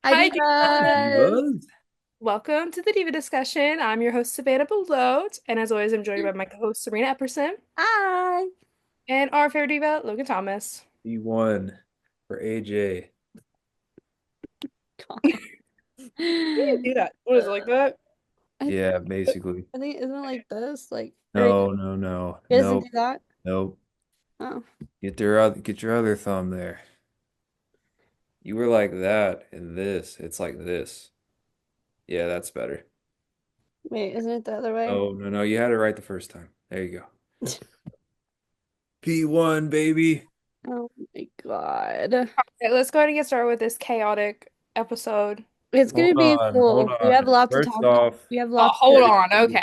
Hi, Hi, Divas. Divas. Welcome to the Diva discussion. I'm your host, Savannah Belote, and as always, I'm joined by my co-host, Serena Epperson, Hi. and our favorite diva, Logan Thomas. E1 for AJ. You didn't do that. What is it like that? I, Yeah, basically. I think isn't it like this? Or he No, no, no, doesn't do nope, that? nope. Oh, Get your other thumb there. You were like that and this. It's like this. Yeah, that's better. wait, isn't it the other way? Oh, no, no, you had it right the first time. There you go. P1, baby. Oh my God. Okay, let's go ahead and get started with this chaotic episode. It's Hold gonna be on, hold full. We have a on. lot to First talk. off, We have Oh, lots hold to. on. Okay.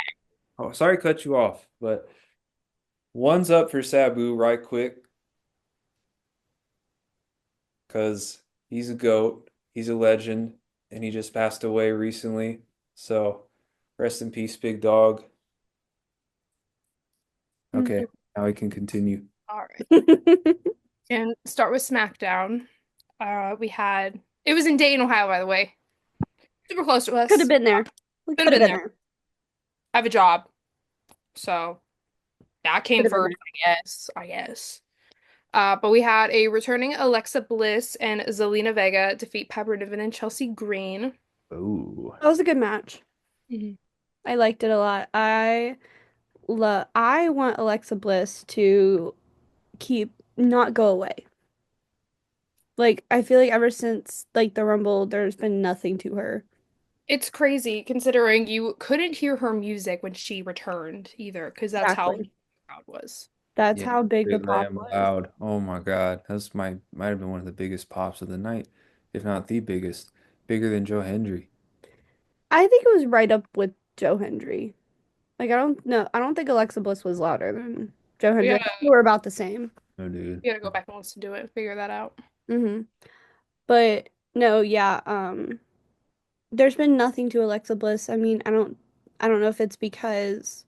oh, sorry to cut you off, but one's up for Sabu right quick because he's a GOAT, he's a legend, and he just passed away recently. So rest in peace, big dog. Okay, now we can continue. All right. And start with SmackDown. It was in Dayton, Ohio, by the way. Super close to Could have us. been there. We Could have could have been been there. there. I have a job, so that Could came have been first, there. I guess. But we had a returning Alexa Bliss and Zelina Vega defeat Piper Niven and Chelsea Green. Oh, That was a good match. Mhm. I liked it a lot. I want Alexa Bliss to keep not go away. Like I feel like ever since like the Rumble, there's been nothing to her. It's crazy considering you couldn't hear her music when she returned either, because that's how big Exactly. the crowd was. That's yeah, how big the Great pop Lamb was. Loud. Oh my God, that's might have been one of the biggest pops of the night, if not the biggest, bigger than Joe Hendry. I think it was right up with Joe Hendry. Like I don't know. I don't think Alexa Bliss was louder than Joe We Hendry. I gotta think they were about the same. No, dude. we gotta go back and listen to it and figure that out. hmm But no, yeah. There's been nothing to Alexa Bliss. I mean, I don't know if it's because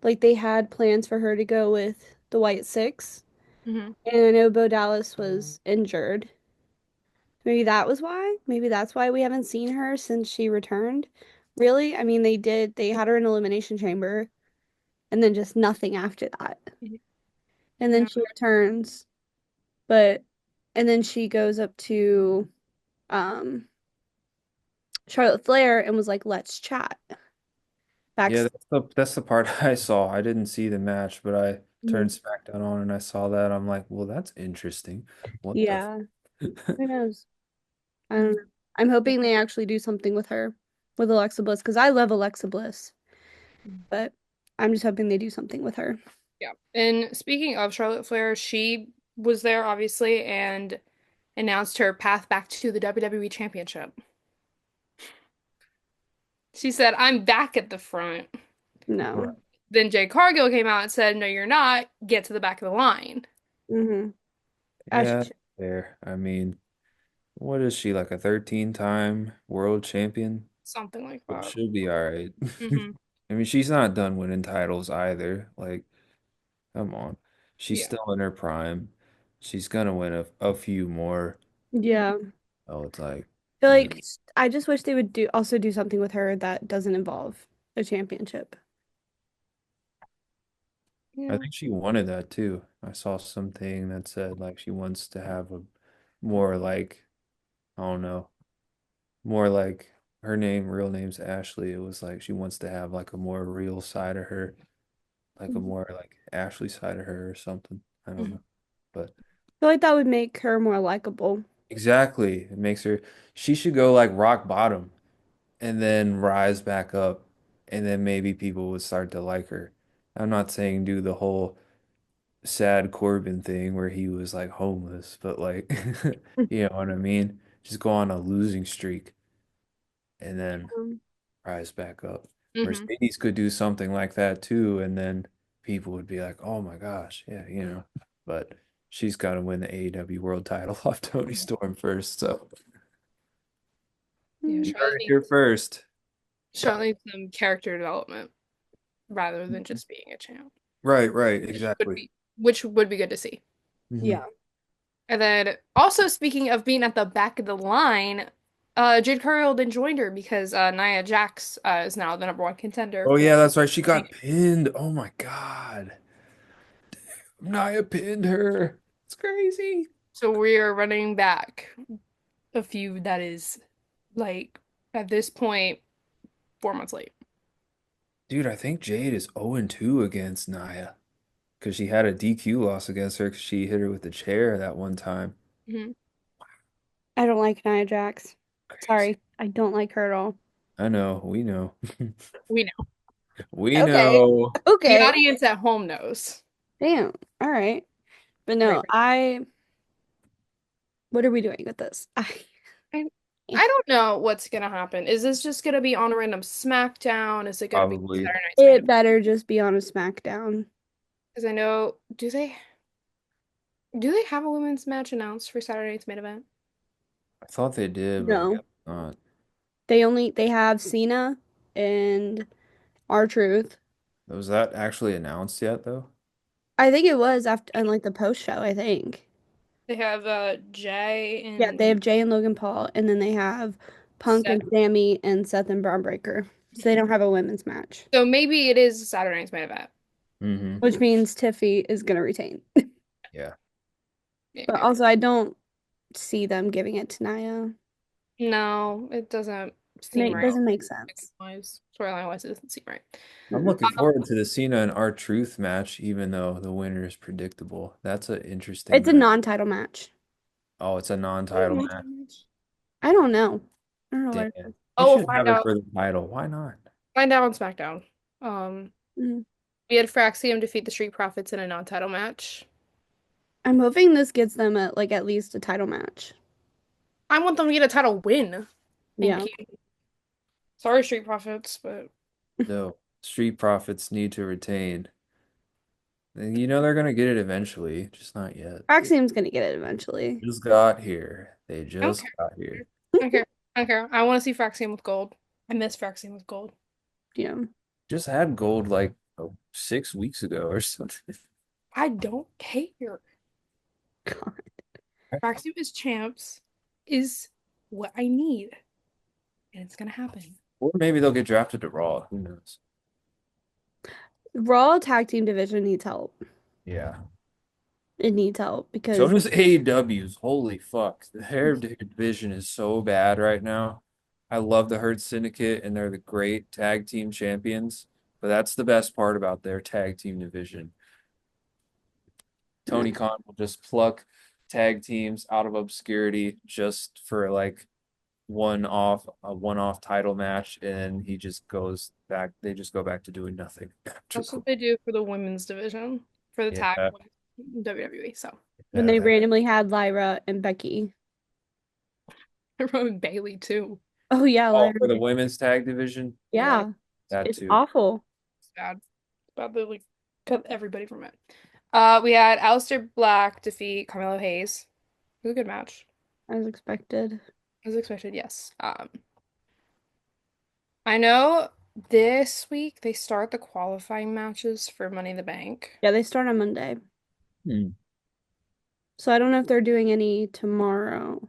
like they had plans for her to go with the White Six, Hmm. and I know Bo Dallas was injured. Maybe that was why. Maybe that's why we haven't seen her since she returned. Really? I mean, they had her in Elimination Chamber and then just nothing after that. And then Yeah. she returns, but and then she goes up to um Charlotte Flair and was like, "Let's chat." Yeah, Back. that's the part I saw. I didn't see the match, but I turned Mhm. SmackDown on and I saw that. I'm like, well, that's interesting. What the? Yeah, who knows? I don't Mhm. know. I'm hoping they actually do something with her, with Alexa Bliss, because I love Alexa Bliss, but I'm just hoping they do something with her. Yeah. And speaking of Charlotte Flair, she was there obviously and announced her path back to the WWE Championship. She said, "I'm back at the front." No. Then Jay Cargill came out and said, "No, you're not. Get to the back of the line." Mm-hmm. As she Yeah, should. there. I mean, what is she, like a 13-time world champion? Something like Well, that. she'll be all right. Hmm. I mean, she's not done winning titles either. Like, come on. She's Yeah. still in her prime. She's gonna win a few more. Yeah. Oh, it's like, I feel mm. like I just wish they would do something with her that doesn't involve a championship. I Yeah. think she wanted that too. I saw something that said like she wants to have a more like, I don't know, more like her real name's Ashley. It was like she wants to have like a more real side of her, like a Mhm. more like Ashley side of her or something. I don't Mhm. know. But I feel like that would make her more likable. exactly, it makes her, she should go like rock bottom and then rise back up, and then maybe people would start to like her. I'm not saying do the whole sad Corbin thing where he was like homeless, but like, you know what I mean? Just go on a losing streak and then Um, rise back up. Hmm. Mercedes could do something like that too, and then people would be like, "Oh my gosh, yeah, you know." But she's got to win the AEW World Title off Tony Storm first, so Yeah, mm, you heard it here first. Charlotte needs some character development rather than just being a champ, Right, right, which would exactly. be which would be good to see. Hmm. yeah. And then also speaking of being at the back of the line, Jade Cargill then joined her because Nia Jax is now the number one contender Oh for. yeah, that's right. She got pinned. Oh my God. Nia pinned her. It's crazy. So we are running back a feud that is like at this point 4 months late. Dude, I think Jade is 0-2 against Nia because she had a DQ loss against her because she hit her with the chair that one time. Mhm. I don't like Nia Jax. Crazy. Sorry, I don't like her at all. I know. We know. We know. We Okay. know. The Okay. audience at home knows. Damn. All right. But Right. no, what are we doing with this? I, I don't know what's gonna happen. Is this just gonna be on a random SmackDown? Is it gonna be Probably. Saturday Night's main It event? better just be on a SmackDown. Because I know, do they have a women's match announced for Saturday Night's main event? I thought they did, but I guess No. not. They have Cena and R-Truth. Was that actually announced yet, though? I think it was after on like the post show, I think. They have Jay Yeah, they and have Jay and Logan Paul, and then they have Punk Seth. and Sammy and Seth and Braun Breaker. So they don't have a women's match, So maybe it is Saturday Night's main event. Mm-hmm. which means Tiffy is gonna retain. Yeah. But Maybe. also, I don't see them giving it to Nia. No, it doesn't seem right. Doesn't make sense. Wise, storyline wise, it doesn't seem right. I'm Mm. looking forward to the Cena and R-Truth match, even though the winner is predictable. That's an interesting It's a match. non-title match. Oh, it's a non-title match. I don't know. I don't know Damn. what it is. They Oh, we'll should find have it out. for the title. Why not? Find out on SmackDown. Um, Mm. we had Fraxium defeat the Street Profits in a non-title match. I'm hoping this gets them at least a title match. I want them to get a title win. Yeah. Thank you. Sorry, Street Profits, but No. Street Profits need to retain. You know they're gonna get it eventually, just not yet. Axiom's gonna get it eventually. Just got here. They I don't just care. got here. I don't care. I don't care. I want to see Fraxium with gold. I miss Fraxium with gold. Yeah. Just had gold like 6 weeks ago or something. I don't care. God. Fraxium is champs is what I need, and it's gonna happen. Or maybe they'll get drafted to Raw. Who knows? Raw tag team division needs help. Yeah. It needs help So because does AEW's. Holy fuck. The hair division is so bad right now. I love the Hurt Syndicate and they're the great tag team champions. But that's the best part about their tag team division. yeah. Tony Khan will just pluck tag teams out of obscurity just for like a one-off title match, and he just goes back. They just go back to doing nothing after. That's what they do for the women's division for the tag Yeah, WWE. So When yeah, they that. randomly had Lyra and Becky. Roman Bailey too. Oh yeah, Oh, Lyra. for the women's tag division, Yeah, Yeah. that It's too. awful. it's bad. It's bad. They like cut everybody from it. We had Aleister Black defeat Carmelo Hayes. It was a good match. As expected. As expected, yes. I know this week they start the qualifying matches for Money in the Bank. Yeah, they start on Monday. Hmm. So I don't know if they're doing any tomorrow.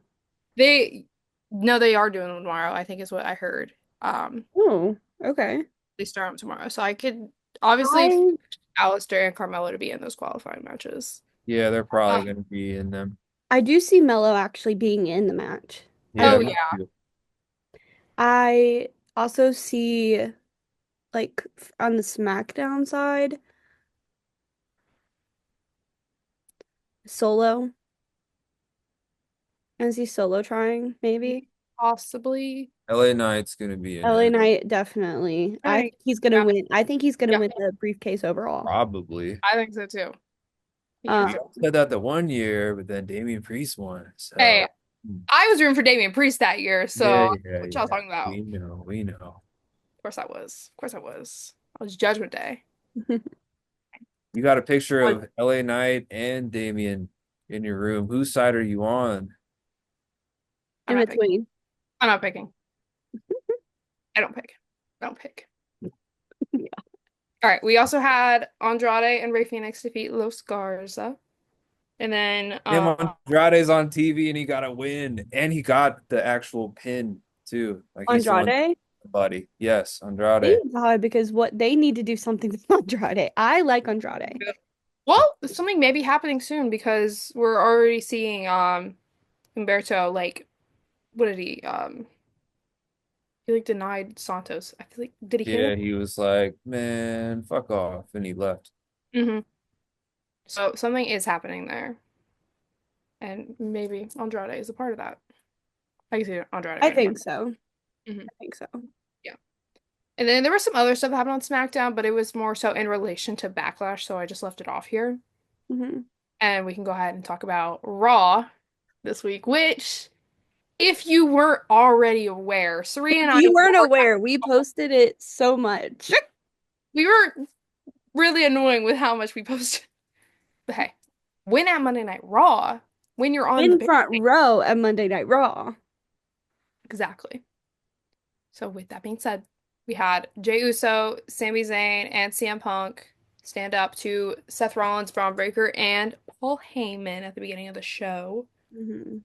They no, they are doing them tomorrow, I think is what I heard. Um, Oh, okay. they start them tomorrow. So I could obviously expect I Aleister and Carmelo to be in those qualifying matches. Yeah, they're probably Um, going to be in them. I do see Mello actually being in the match. Yeah, oh me yeah. too. I also see on the SmackDown side, Solo. I see Solo trying, maybe. Possibly. LA Knight's going to be in LA it. Knight, definitely. I Right. think he's gonna Yeah. win. I think he's gonna Yeah. win the briefcase overall. Probably. I think so too. He Um, has We it. all said that the one year, but then Damian Priest won. Hey, So, I was rooting for Damian Priest that year, yeah, so yeah, what y'all yeah. talking about? We know, we know. Of course I was. Of course I was. I was Judgment Day. You got a picture of LA Knight and Damian in your room. Whose side are you on? I'm in not picking. between. I'm not picking. I don't pick. I don't pick. All right. We also had Andrade and Rey Fénix defeat Los Garza. And then Damn, Andrade's on TV and he got a win, and he got the actual pin too. Like he's the one, Andrade. buddy. Yes, Andrade. Thank God, because what they need to do something with Andrade. I like Andrade. well, something may be happening soon because we're already seeing Humberto like what did he like denied Santos. I feel like did he hit him? Yeah, he was like, man, fuck off, and he left. Hmm. So something is happening there. And maybe Andrade is a part of that. I can see Andrade I winning. think so. Hmm. I think so. Yeah. And then there was some other stuff that happened on SmackDown, but it was more so in relation to Backlash, so I just left it off here. Hmm. And we can go ahead and talk about Raw this week, which, if you weren't already aware, Serena If and I you weren't were aware, we posted it so much. we were really annoying with how much we posted. But hey, win at Monday Night Raw when you're on the In big front stage. row at Monday Night Raw. Exactly. So with that being said, we had Jey Uso, Sami Zayn, and CM Punk stand up to Seth Rollins, Braun Breaker, and Paul Heyman at the beginning of the show. Hmm.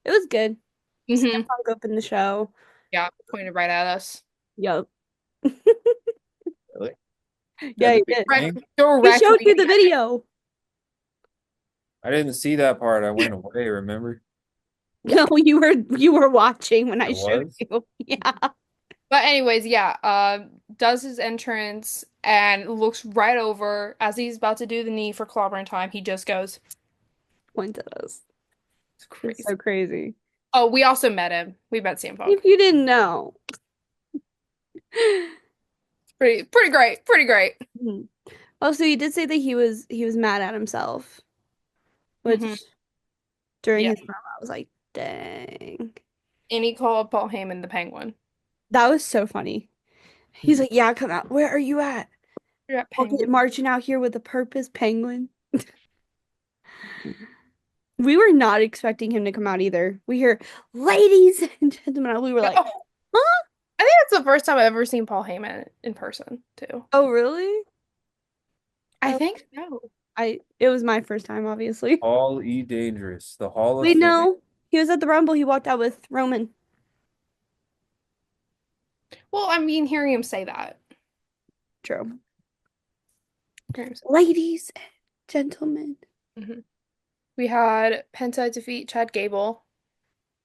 It was good. CM Hmm. Punk opened the show. Yeah, pointed right at us. Yup. Really? Yeah, That the he big did. thing? He showed Directly. you the video. I didn't see that part. I went away, remember? Yeah. No, you were watching when I I showed was. you. Yeah. But anyways, yeah, does his entrance and looks right over as he's about to do the knee for clobbering time. He just goes, Point at us. it's It's crazy. so crazy. Oh, we also met him. We met CM Punk. If you didn't know. Pretty great. Pretty great. Mhm. Also, he did say that he was mad at himself, Hmm. which during Yeah. his promo, I was like, dang. And he called Paul Heyman the Penguin. That was so funny. He's like, yeah, come out. Where are you at? You're at I'll get Penguin. marching out here with a purpose, penguin. We were not expecting him to come out either. We hear, ladies and gentlemen. We were like, Oh, huh? I think that's the first time I've ever seen Paul Heyman in person, too. Oh, really? I Oh, think so. it was my first time, obviously. All E Dangerous, the Hall of Wait, Fame. no. He was at the Rumble. He walked out with Roman. Well, I mean, hearing him say that. True. Hearing him say Ladies and gentlemen. that. Mhm. We had Penta defeat Chad Gable.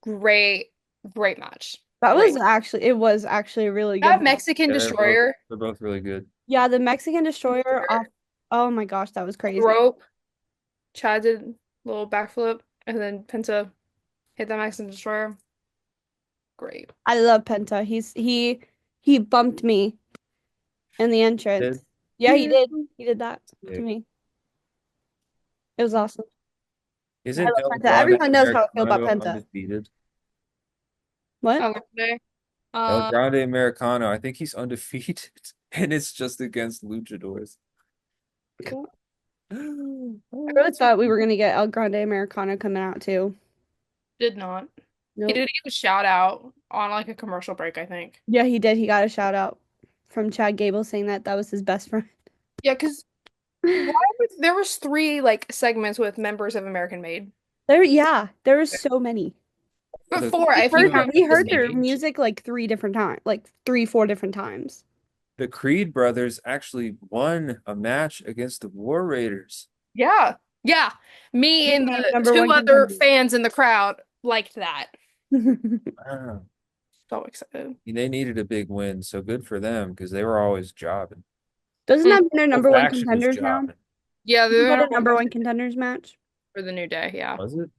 Great, great match. Great. It was actually a really good That match. Mexican Yeah, Destroyer they're both really good. Yeah, the Mexican Destroyer off. Oh my gosh, that was crazy. rope. Chad did a little backflip, and then Penta hit that Mexican Destroyer. Great. I love Penta. He bumped me in the Did entrance. Yeah, he yeah. did. He did that to Yeah. me. It was awesome. I Isn't love El Penta. Grande Everyone knows how I feel about Americano Penta. undefeated? What? Okay. El Uh, Grande Americano, I think he's undefeated, and it's just against luchadors. I Oh, really that's thought we were gonna get El Grande Americano coming out too. did not. He Nope. did give a shout out on like a commercial break, I think. Yeah, he did. He got a shout out from Chad Gable saying that was his best friend. Yeah, because there was three like segments with members of American Made. There was so many. But the four, We if you heard count we the heard their stage. music like 3 different times, like 3, 4 different times. the Creed brothers actually won a match against the War Raiders. Yeah. Yeah. Me They and became the number two one other contenders. fans in the crowd liked that. Wow. So excited. They needed a big win, so good for them because they were always jobbing. Doesn't Mm. that mean they're The number one faction was contenders now? jobbing. Yeah, Isn't that they're a number one contenders match? for the New Day, yeah. Was it?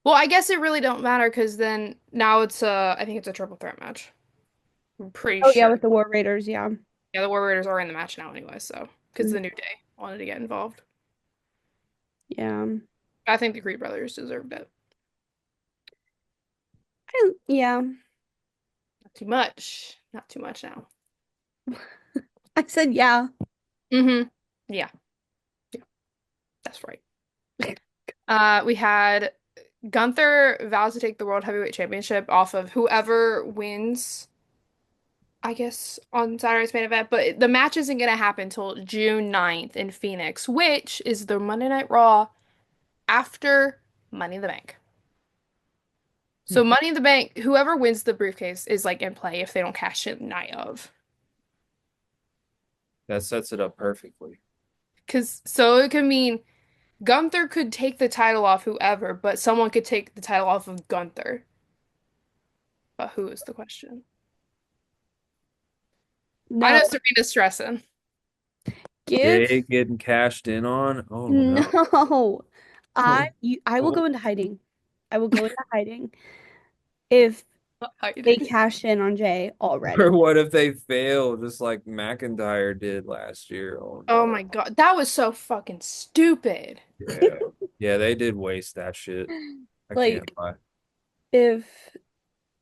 Well, I guess it really don't matter because then now it's I think it's a triple threat match. I'm pretty Oh yeah, sure. with the War Raiders, yeah. Yeah, the War Raiders are in the match now anyway, so because Mhm. the New Day wanted to get involved. Yeah. I think the Creed brothers deserved it. Yeah. Not too much. Not too much now. I said yeah. Mm-hmm. Yeah, yeah, that's right. We had Gunther vows to take the World Heavyweight Championship off of whoever wins, I guess, on Saturday's main event, but the match isn't going to happen until June 9th in Phoenix, which is the Monday Night Raw after Money in the Bank. Hmm. So Money in the Bank, whoever wins the briefcase is like in play if they don't cash it the night of. That sets it up perfectly. Because so it could mean Gunther could take the title off whoever, but someone could take the title off of Gunther. But who is the question? I know No, Serena's stressing. give Jay getting cashed in on? Oh no. no. Oh, I will go oh. into hiding. I will go into hiding if they Hiding. cash in on Jay Or already. what if they fail, just like McIntyre did last year? Oh Oh no. my God, that was so fucking stupid. Yeah. Yeah, they did waste that shit. I can't Like lie. if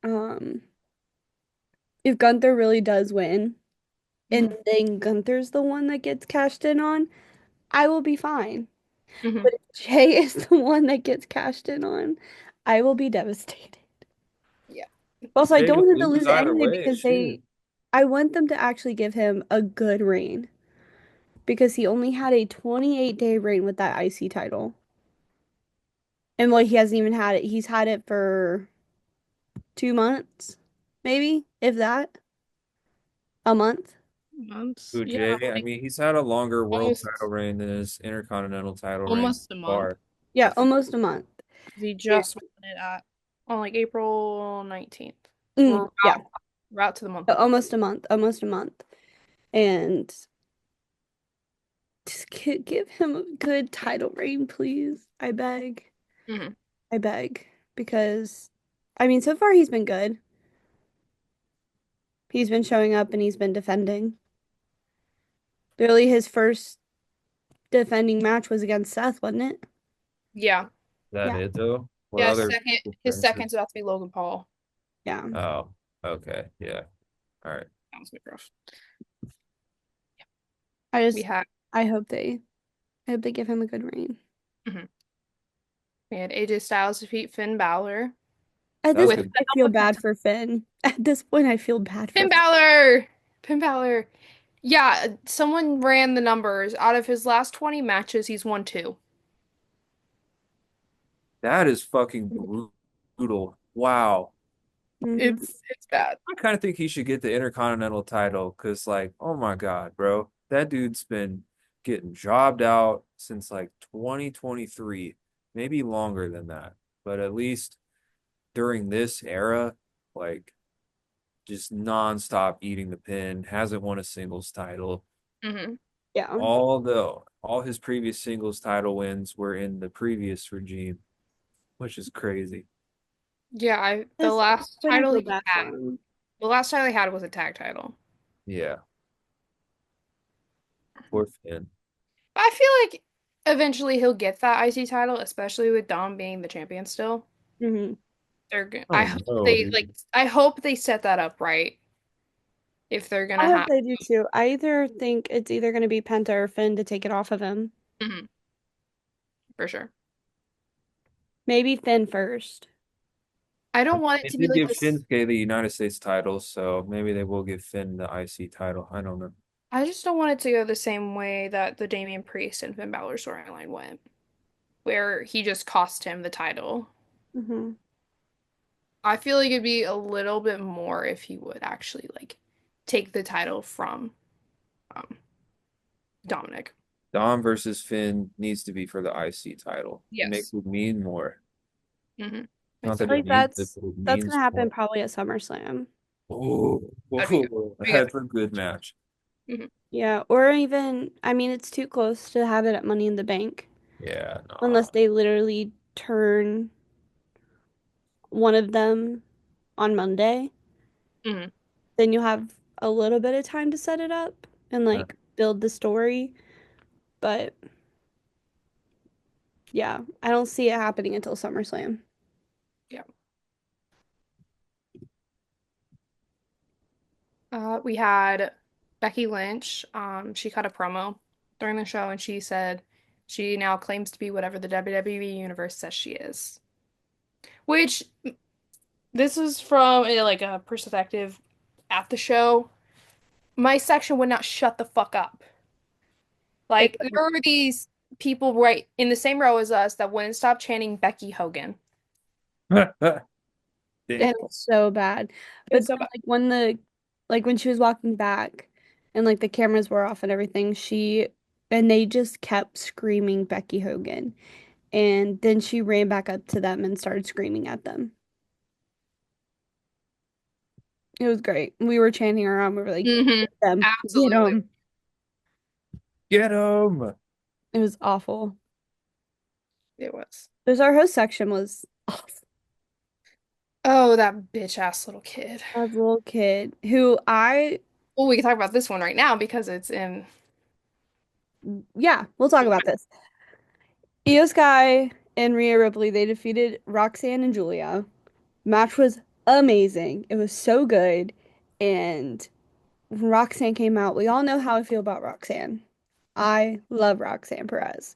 um if Gunther really does win and Mhm. then Gunther's the one that gets cashed in on, I will be fine. Mhm. But if Jay is the one that gets cashed in on, I will be devastated. Yeah. Also, I Jay don't could want him to lose lose either anyway way. because Shit. I want them to actually give him a good reign because he only had a 28-day reign with that IC title. And well, he hasn't even had it. He's had it for 2 months, maybe, if that, a month. Months. Who, Yeah, Jay? I like mean, he's had a longer world title almost reign than his Intercontinental title reign almost a month. far. Yeah, almost a month. He Yeah. just won it at on like April 19th. We're Yeah, route to the month mark. almost a month, almost a month. And just give him a good title reign, please. I beg. Hmm. I beg. Because, I mean, so far he's been good. He's been showing up and he's been defending. Really, his first defending match was against Seth, wasn't it? Is Yeah. that Yeah. it though? What Yeah, other second his appearances? second's about to be Logan Paul. Yeah. Oh, okay. Yeah. All right. That was rough. I We just, had I hope they, I hope they give him a good reign. mhm. We had AJ Styles defeat Finn Balor At That's this with point, good. I feel bad for Finn. At this point, I feel bad for Finn Finn. Balor. Finn Balor. Yeah, someone ran the numbers. Out of his last 20 matches, he's won two. That is fucking brutal. Wow. Hmm. It's bad. I kind of think he should get the Intercontinental title because, like, oh my God, bro, that dude's been getting jobbed out since like 2023, maybe longer than that. But at least during this era, like, just nonstop eating the pin, hasn't won a singles title. Hmm. Yeah. All his previous singles title wins were in the previous regime, which is crazy. Yeah, At this point, I feel bad for him. the last title he had was a tag title. Yeah, poor Finn. I feel like eventually he'll get that IC title, especially with Dom being the champion still. Hmm. I Oh hope no, they dude. I hope they set that up right if they're I gonna hope have. they do too. I either think it's either going to be Penta or Finn to take it off of him. Mhm, for sure. Maybe Finn first. I don't want it They to be did like give this. Shinsuke the United States title, so maybe they will give Finn the IC title. I don't know. I just don't want it to go the same way that the Damian Priest and Finn Balor storyline went, where he just cost him the title. Hmm. I feel like it'd be a little bit more if he would actually like take the title from um, Dominic. Dom versus Finn needs to be for the IC title. It makes Yes. it mean more. Hmm. Not I that feel it like needs it, but it that's means gonna happen more. probably at SummerSlam. Oh, That'd be good. That'd that's a good match. be good. Yeah, or even I mean it's too close to have it at Money in the Bank Yeah, unless nah. they literally turn one of them on Monday. Hmm. Then you'll have a little bit of time to set it up and Uh, like build the story. But yeah, I don't see it happening until SummerSlam. Yeah. We had Becky Lynch. She cut a promo during the show and she said she now claims to be whatever the WWE universe says she is. Which this is from like a perspective at the show. My section would not shut the fuck up. It Like there doesn't. were these people right in the same row as us that wouldn't stop chanting Becky Hogan. And Damn. it's so bad. It But was so then, bad. like when she was walking back and like the cameras were off and everything, and they just kept screaming Becky Hogan. And then she ran back up to them and started screaming at them. It was great. We were chanting her on. We were like, Hmm. get them, get Absolutely. them. Get him. It was awful. It was. There's our host section was awful. Oh, that bitch ass little kid. As a little kid who Well, we can talk about this one right now because it's in. yeah, we'll talk about this. Io Sky and Rhea Ripley, they defeated Roxanne and Julia. Match was amazing. It was so good. And when Roxanne came out, we all know how I feel about Roxanne. I love Roxanne Perez.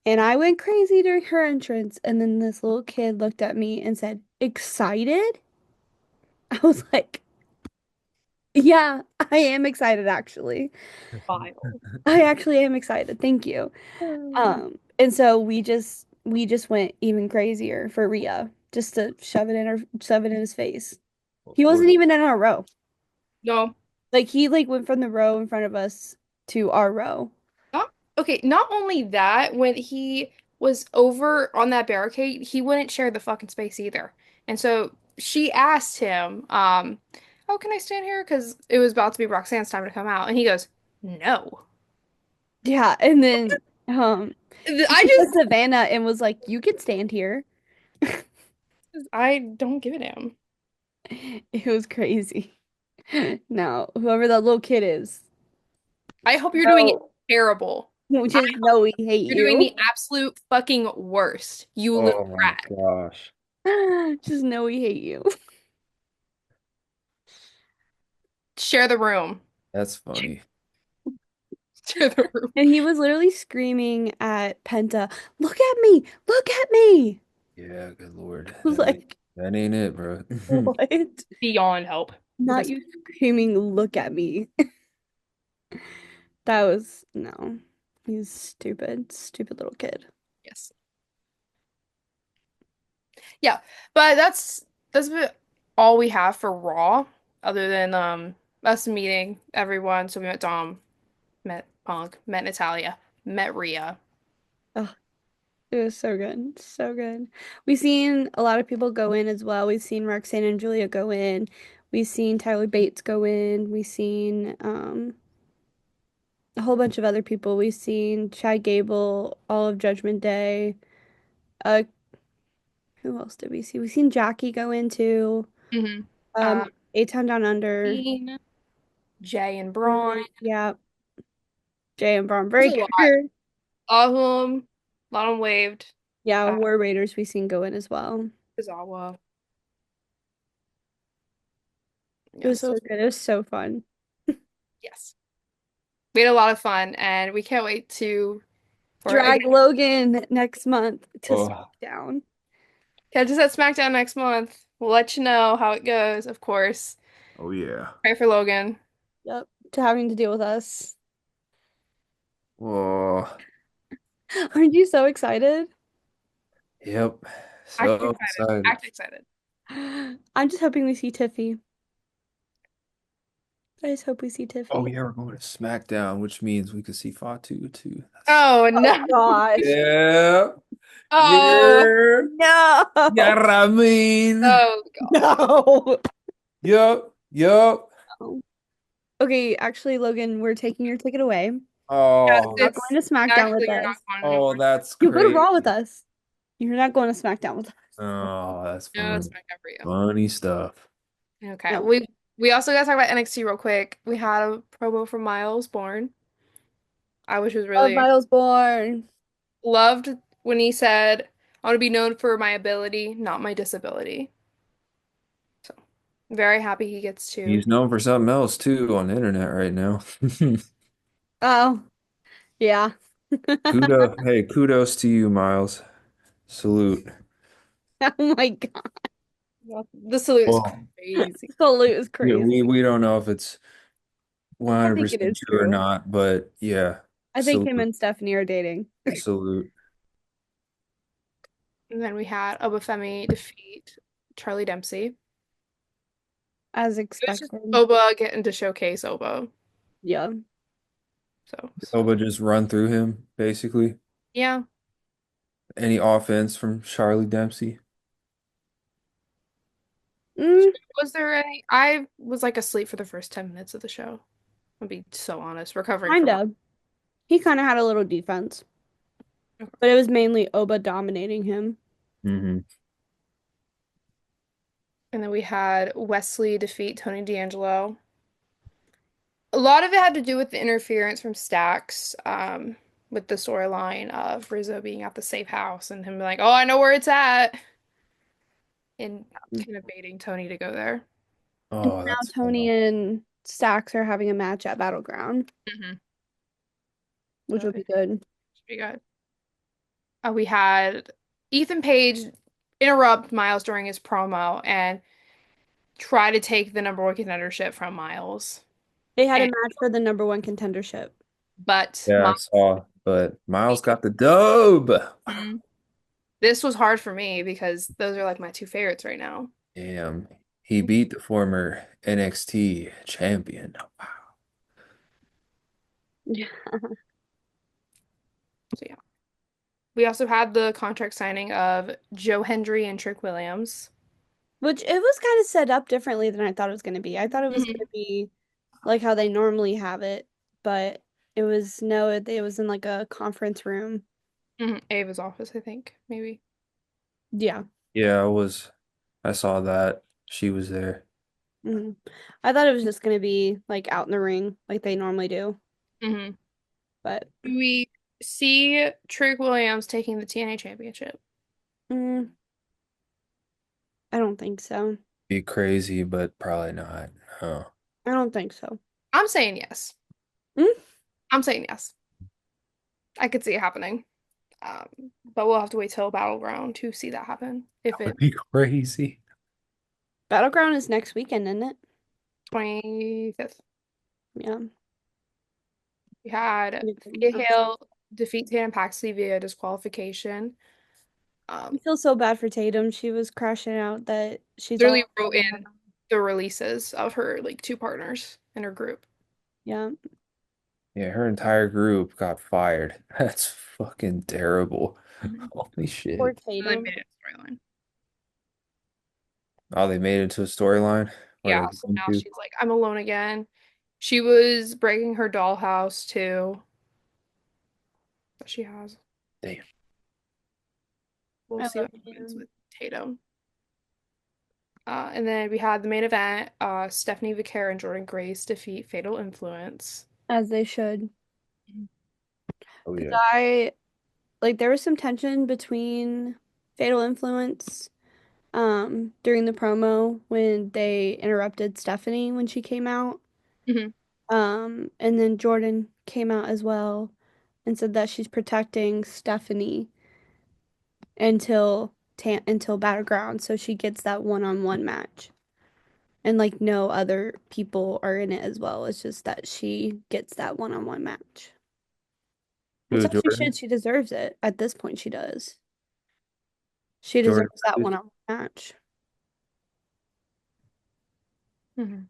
And I went crazy during her entrance. And then this little kid looked at me and said, excited? I was like, yeah, I am excited actually. Vile. I actually am excited. Thank you. And so we just went even crazier for Rhea, just to shove it in his face. Of He wasn't course. even in our row. No. Like he like went from the row in front of us to our row. Not okay, not only that, when he was over on that barricade, he wouldn't share the fucking space either. And so she asked him, oh, can I stand here? Because it was about to be Roxanne's time to come out. And he goes, no. Yeah, and then she I came just, to Savannah and was like, "You can stand here." I don't give a damn. It was crazy. No, whoever that little kid is, I hope you're doing no, terrible. we I just hope know we hate you're doing you. the absolute fucking worst, you little Oh my brat. gosh. Just know we hate you. Share the room. That's funny. Share the room. And he was literally screaming at Penta, "Look at me! Look at me!" Yeah, good Lord. I was like, That ain't it, bro. "What?" Beyond help. Not This, you screaming, "Look at me!" That was no. He's stupid, stupid little kid. yes. Yeah, but that's about all we have for Raw, other than us meeting everyone. So we met Dom, met Punk, met Natalia, met Rhea. Oh, it was so good, so good. We've seen a lot of people go in as well. We've seen Roxanne and Julia go in. We've seen Tyler Bates go in. We've seen a whole bunch of other people. We've seen Chad Gable, all of Judgment Day. Uh, who else did we see? We've seen Jackie go into Hmm. Uh, A-Town Down Under. Dean, Jay and Braun. Yeah, Jay and Braun There's a lot. Breaker. All of them. A lot of them waved. Yeah, Uh, War Raiders we've seen go in as well. Kazawa. It Yeah, was so so good. It was so fun. yes. We had a lot of fun and we can't wait to for again Drag Logan next month to Oh, SmackDown. catch us at SmackDown next month. We'll let you know how it goes, of course. oh yeah. Pray for Logan. Yep, to having to deal with us. Oh, Aren't you so excited? yep. Act So excited. excited. Act excited. I'm just hoping we see Tiffy. I just hope we see Oh Tiffy. yeah, we're going to SmackDown, which means we could see Fatu too. That's Oh Oh no. gosh. yeah. Oh. Yeah. Yeah, No. I mean. Oh God. No. Yup. Yup. Okay, actually, Logan, we're taking your ticket away. Yes, Oh, Not going it's to SmackDown with actually you're not us. going oh, anymore. that's You'll go to Raw with crazy. us. You're not going to SmackDown with us. Oh, that's No, it's fun. back up for you. Funny stuff. Okay. No. We also gotta talk about NXT real quick. We had a promo from Miles Born. Which was Love really Miles Born. loved when he said, I want to be known for my ability, not my disability. So very happy he gets to. He's known for something else too on the internet right now. Oh, yeah. Kudos to you, Miles. Salute. Oh my God. The salute is Well, crazy. Salute is yeah, crazy. we don't know if it's I think it 100% is true or true. not, but yeah. I think him Salute. and Stephanie are dating. Salute. And then we had Obafemi defeat Charlie Dempsey. As It was just expected. Oba getting to showcase Oba. Yeah. So Elba just run through him, basically. yeah. Any offense from Charlie Dempsey. Mm, Was there any? I was like asleep for the first 10 minutes of the show. I'll be so honest, recovering kind from. of. He kind of had a little defense, but it was mainly Oba dominating him. Hmm. And then we had Wesley defeat Tony D'Angelo. A lot of it had to do with the interference from Stax, with the storyline of Rizzo being at the safe house and him being like, "Oh, I know where it's at," and kind of baiting Tony to go there. And Oh, now that's Tony fun. and Stax are having a match at Battleground, Hmm. which So will it be good. should be good. We had Ethan Page interrupt Miles during his promo and try to take the number one contendership from Miles. They had a And match for the number one contendership. but Yeah, I Miles, saw, but Miles got the dub. Mhm. This was hard for me because those are like my two favorites right now. Damn. He beat the former NXT champion. Wow. Yeah. So yeah. We also had the contract signing of Joe Hendry and Trick Williams. Which it was kind of set up differently than I thought it was going to be. I thought it was going to Hmm. be like how they normally have it, but it was no, it was in like a conference room. Hmm. Ava's office, I think, maybe. Yeah. Yeah, I saw that. She was there. Hmm. I thought it was just going to be like out in the ring like they normally do, Hmm. but We see Trick Williams taking the TNA championship. mm, I don't think so. Be crazy, but probably not. Oh. I don't think so. I'm saying yes. Mm? I'm saying yes. I could see it happening. But we'll have to wait till Battleground to see that happen. That If would it be crazy. Battleground is next weekend, isn't it? 25th. Yeah. We had Thea I Hale defeat Tatum Paxley via disqualification. Um, feel so bad for Tatum. She was crashing out that she's Literally all wrote alone now. in the releases of her like two partners in her group. Yeah. Yeah, her entire group got fired. That's fucking terrible. Mhm. Holy Poor shit. And they Tatum. made it a storyline. Oh, they made it into a storyline? Or Yeah, they so going now to? she's like, I'm alone again. She was breaking her dollhouse too, that she has. Damn. We'll I see love what happens Tatum. with Tatum. And then we had the main event, Stephanie Vaquer and Jordan Grace defeat Fatal Influence. As they should. Oh Because yeah. I like there was some tension between Fatal Influence during the promo when they interrupted Stephanie when she came out. Hmm. And then Jordan came out as well and said that she's protecting Stephanie until Battleground, so she gets that one-on-one match. And like no other people are in it as well. It's just that she gets that one-on-one match. Which Good, as she Jordan. should, she deserves it. At this point, she does. She Jordan. deserves that one-on-one match. Hmm.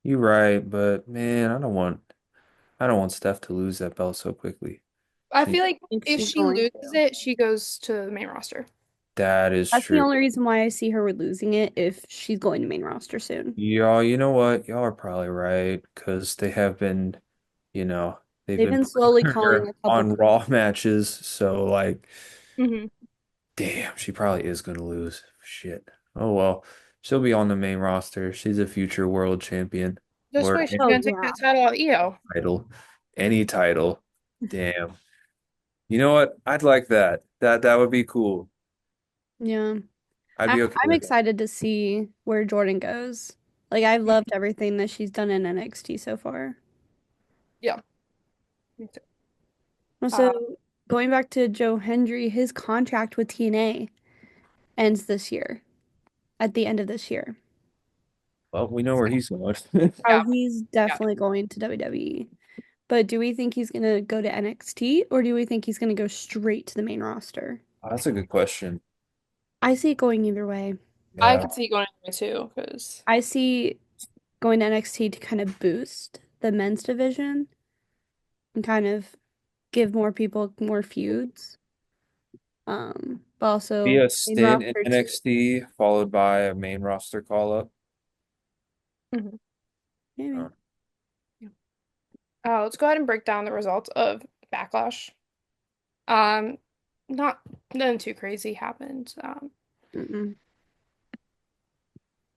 You're right, but man, I don't want Steph to lose that belt so quickly. I She feel like I think if she's she going loses to. it, she goes to the main roster. That is That's the true. only reason why I see her with losing it if she's going to main roster soon. Y'all, you know what? Y'all are probably right because they have been, you know, they've They've been been slowly putting calling her a couple on people. Raw matches, so like, Hmm. damn, she probably is gonna lose. Shit. Oh well, she'll be on the main roster. She's a future world champion This or way she's Oh gonna take yeah. that title off Io. title, any title. Damn. You know what? I'd like that. That would be cool. Yeah. I'd I'm be okay I'm with that. excited to see where Jordan goes. Like I've loved everything that she's done in NXT so far. Yeah. Me too. Also, Uh, going back to Joe Hendry, his contract with TNA ends this year, at the end of this year. Well, we know where he's going. Oh, yeah, he's yeah. definitely going to WWE. But do we think he's gonna go to NXT or do we think he's gonna go straight to the main roster? Oh, that's a good question. I see it going either way. I Yeah. could see going away too, because I see going to NXT to kind of boost the men's division and kind of give more people more feuds. But Be also a main stint in roster too. NXT followed by a main roster call up. Maybe. Oh. let's go ahead and break down the results of Backlash. Um, not nothing too crazy happened. Mm-mm.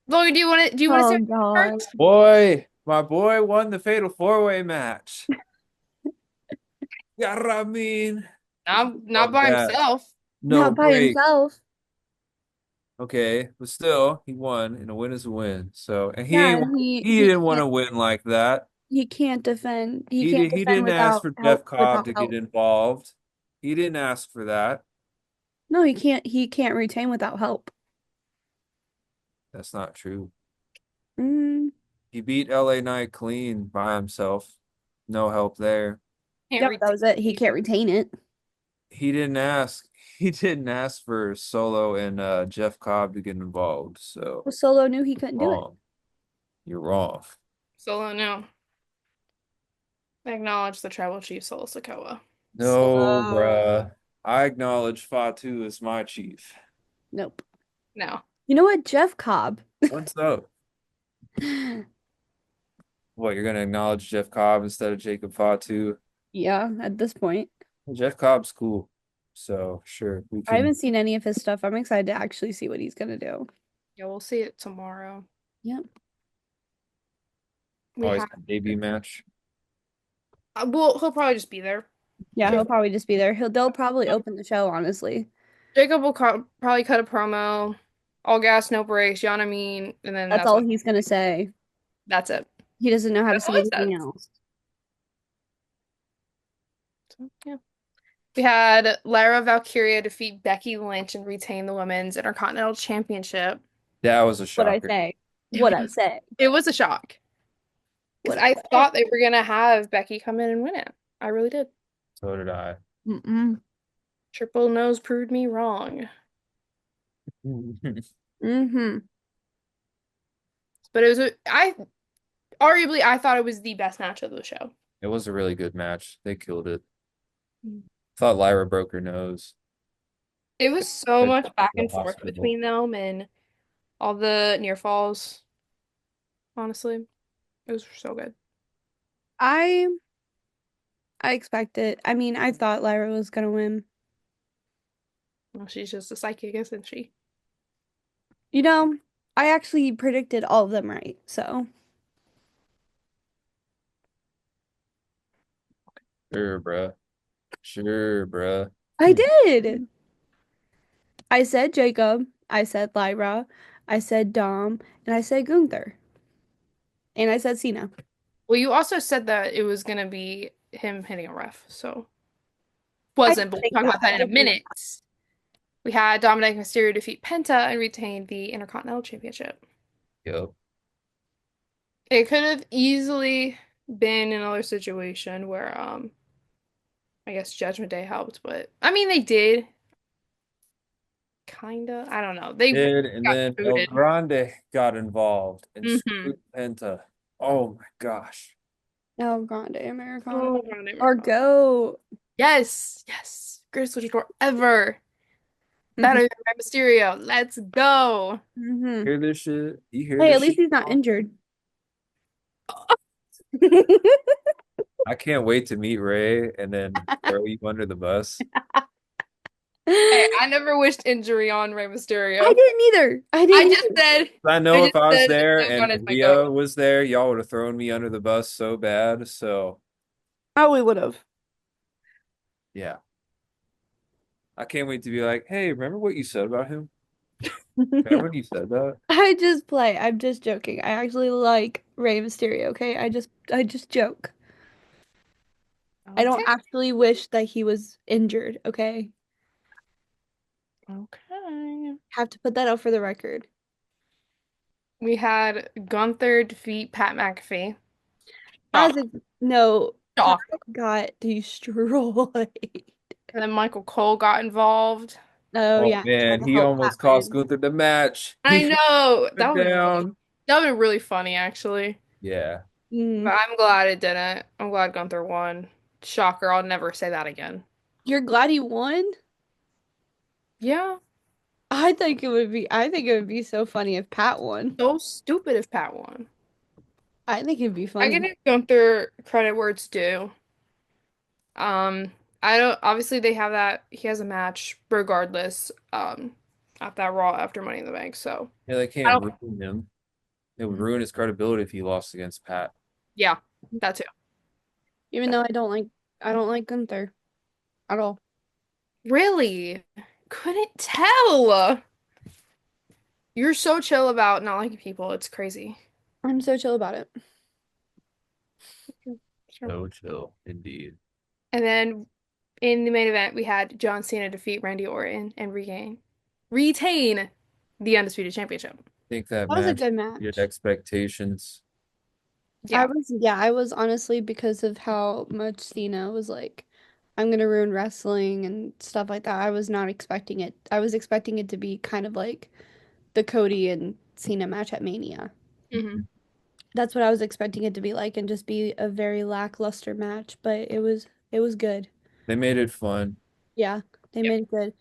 Logan, do you want to say Oh what God. first? My boy won the Fatal 4-Way match. Yeah, I mean, Not love by that. himself. No Not by break. himself. Okay, but still, he won, and a win is a win. So, and Yeah, and he didn't want to win like that. he can't defend. He He can't did, he defend didn't ask without for Jeff help Cobb without to get help. involved. He didn't ask for that. No, he can't retain without help. That's not true. Mm. He beat LA Knight clean by himself. No help there. Can't Yeah, but read. that was it. He can't retain it. He didn't ask. He didn't ask for Solo and Jeff Cobb to get involved. So Well, Solo knew he couldn't do it. wrong. You're wrong. Solo, no. Acknowledge the tribal chief, Solo Sikoa. No, bruh. I acknowledge Fatu as my chief. Nope. No. You know what? Jeff Cobb. What's up? What, you're gonna acknowledge Jeff Cobb instead of Jacob Fatu? Yeah, at this point. Well, Jeff Cobb's cool. So sure, we I can haven't seen any of his stuff. I'm excited to actually see what he's gonna do. Yeah, we'll see it tomorrow. Yep. We always have. have a debut match. Well, he'll probably just be there. Yeah, he'll Jacob, probably just be there. They'll probably open the show, honestly. Jacob will probably cut a promo. All gas, no brakes. You know what I mean? And then That's that's all what. he's gonna say. That's it. He doesn't know how to That's all say he anything says. else. So, yeah. We had Lara Valkyria defeat Becky Lynch and retain the Women's Intercontinental Championship. That was a What I shocker. say. What I say. It was a shock because What I I say. thought they were gonna have Becky come in and win it. I really did. So did I. Mm-mm. Triple Nose proved me wrong. Mm-hmm. But it was I arguably I thought it was the best match of the show. It was a really good match. They killed it. Thought Lyra broke her nose. It was so Good much back to the and forth hospital. between them and all the near falls. Honestly, it was so good. I I expect it. I mean, I thought Lyra was gonna win. Well, she's just a psychic, isn't she? You know, I actually predicted all of them right. So Sure, bruh. Sure, bruh. I did. I said Jacob, I said Lyra, I said Dom, and I said Gunther. And I said Cena. Well, you also said that it was gonna be him hitting a ref, so I wasn't, didn't but we'll think talk that. about that I in a didn't think minute. We had Dominic Mysterio defeat Penta and retain the Intercontinental Championship. Yo. It could have easily been another situation where I guess Judgment Day helped, but I mean they did kinda. I don't know. They Did and got then El booted. Grande got involved and Mm-hmm. screwed Penta. Oh my gosh. El Grande Americana. Oh, Grande Or Americana. go. Yes, yes. Greatest luchador ever. Better than Rey Mysterio. Let's go. Hmm. Hear this shit? You hear Hey, this at least shit? he's not injured. I can't wait to meet Ray and then throw you under the bus. Hey, I I never wished injury on Rey Mysterio. didn't either. I I didn't just either. said, I I know if just I was said there no gun and is my goat. Rhea was there, y'all would have thrown me under the bus so bad. So Oh, we would have. yeah. I can't wait to be like, hey, remember what you said about him? Remember when you said that? I just play. I'm just joking. I actually like Rey Mysterio, okay? I just joke. I don't Okay. actually wish that he was injured, okay? Okay. Have to put that out for the record. We had Gunther defeat Pat McAfee. As Shock. a no, Pat Shock. got destroyed. And then Michael Cole got involved. Oh Oh yeah, tried man, to he help Pat almost cost win. Gunther the match. I He know. put That would be really funny, actually. Yeah. Mm. But I'm glad it didn't. I'm glad Gunther won. Shocker. I'll never say that again. You're glad he won? Yeah. I think it would be so funny if Pat won. So stupid if Pat won. I think it'd be I can funny. give Gunther credit where it's due. Um, I don't obviously they have that he has a match regardless, at that Raw after Money in the Bank. So Yeah, they I can't don't ruin him. It would ruin his credibility if he lost against Pat. yeah, that too. Even That though too. I don't like Gunther at all. Really? Couldn't tell. You're so chill about not liking people. It's crazy. I'm so chill about it. Sure. So chill, indeed. And then in the main event, we had John Cena defeat Randy Orton and retain the Undisputed Championship. I think that That was a match good exceeded match. expectations. Yeah. I was honestly because of how much Cena was like, I'm gonna ruin wrestling and stuff like that. I was not expecting it. I was expecting it to be kind of like the Cody and Cena match at Mania. Hmm. That's what I was expecting it to be like and just be a very lackluster match, but it was good. They made it fun. Yeah, they Yeah. made it good.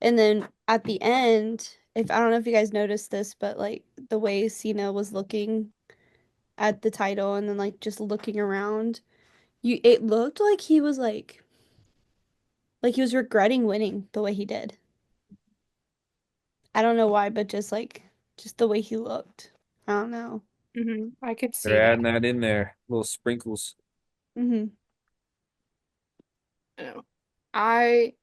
And then at the end, if I don't know if you guys noticed this, but like the way Cena was looking at the title and then like just looking around, you it looked like he was regretting winning the way he did. I don't know why, but just the way he looked. I don't know. I could They're see adding that. that in there. Little sprinkles. Hmm. I know. I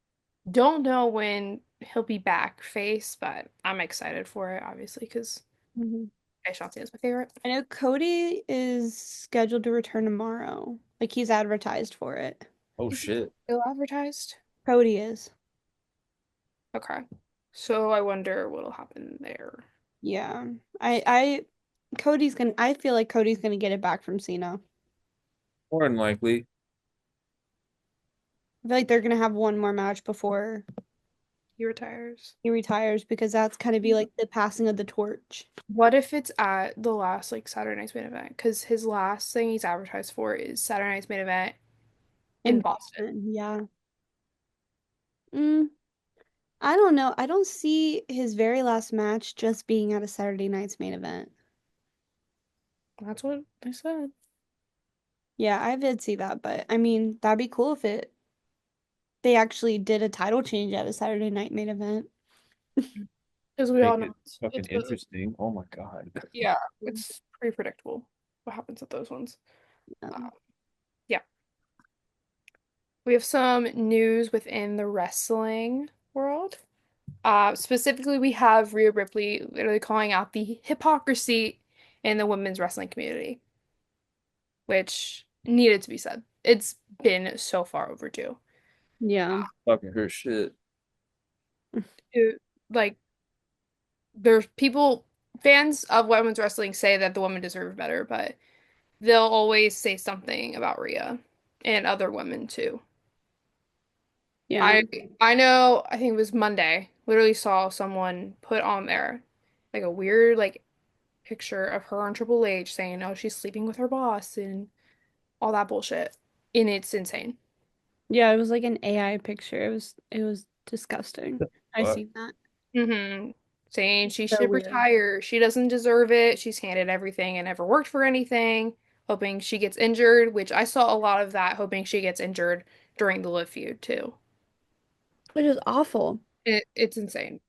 don't know when he'll be back face, but I'm excited for it, obviously, because Hmm. Shotzi is my favorite. I know Cody is scheduled to return tomorrow. Like he's advertised for it. Oh Is he shit. still advertised? Cody is. Okay. So I wonder what'll happen there. Yeah. I feel like Cody's gonna get it back from Cena. More than likely. I feel like they're gonna have one more match before He retires. he retires because that's kind of be like the passing of the torch What if it's at the last like Saturday night's main event? Because his last thing he's advertised for is Saturday night's main event in in Boston. Boston. Yeah. Mm, I don't know. I don't see his very last match just being at a Saturday night's main event. That's what I said. Yeah, I did see that, but I mean, that'd be cool if it they actually did a title change at a Saturday night main event. Because we all Make know it fucking it's a interesting. Oh my God. yeah, it's pretty predictable what happens at those ones. Um, Yeah. We have some news within the wrestling world. Specifically, we have Rhea Ripley literally calling out the hypocrisy in the women's wrestling community, which needed to be said. It's been so far overdue. yeah. Fucking her shit. It- like, there's people, fans of women's wrestling say that the women deserve better, but they'll always say something about Rhea and other women too. Yeah. I I know, I think it was Monday, literally saw someone put on there like a weird like picture of her on Triple H saying, "Oh, she's sleeping with her boss" and all that bullshit. And it's insane. Yeah, it was like an AI picture. It was disgusting. I Fuck. seen that. Saying she So should weird. retire. She doesn't deserve it. She's handed everything and never worked for anything. Hoping she gets injured, which I saw a lot of that, hoping she gets injured during the Live feud too. Which is awful. It's insane.